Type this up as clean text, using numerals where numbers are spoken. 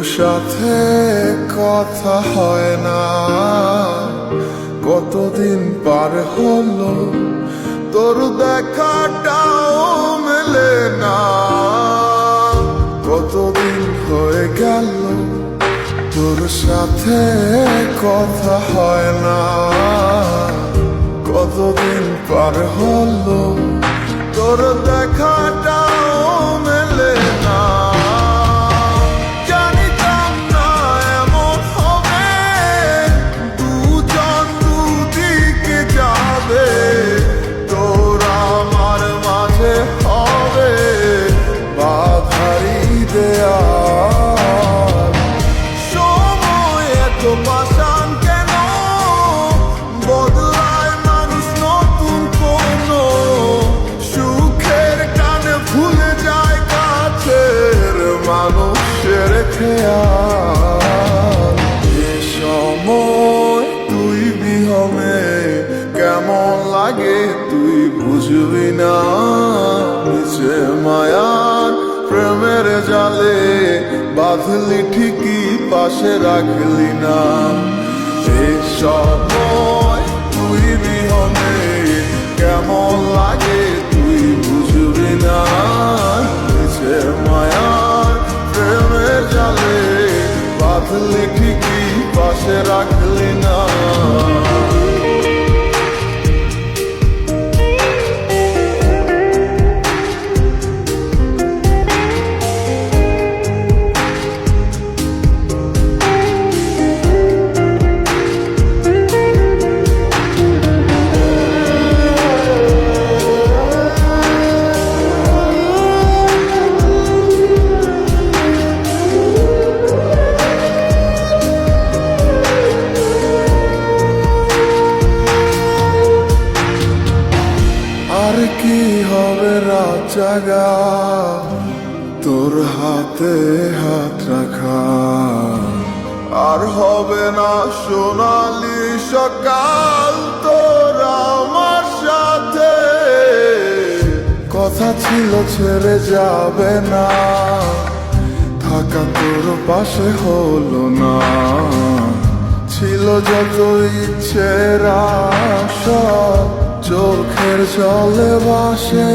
সাথে কথা হয় না, কতদিন পার হলো তোর দেখাটাও মেলে না। কতদিন হয়ে গেল তোর সাথে কথা হয় না, কতদিন পার হলো তোর দেখাটাও মেলে না। জানিতাম না এমন হবে, দুজন দুদিকে যাবে, তোর আমার মাঝে হবে বাধারি দেয়াল। সময় এত পাষাণ কেন, বদলায় মানুষ নতুন কোনো সুখের টানে ভুলে যায় কাছের মানুষের খেয়াল। এ সময় তুই বিহনে কেমন লাগে তুই বুঝবি না, নিচে মায়ার প্রেমের জালে বাঁধলি ঠিকই পাশে রাখলি না। এ সময় তুই বিহনে কেমন লাগে তুই বুঝবি না, নিচে মায়ার প্রেমের জালে বাঁধলি ঠিকই পাশে রাখলি না। আর কি হবে রাত জাগা তোর হাতে হাত রাখা, আর হবে না সোনালি সকাল তোর আমার সাথে। কথা ছিল ছেড়ে যাবে না, থাকা তোর পাশে হলো না। ছিল যত ইচ্ছের আশা চোখের জলে ভাসে।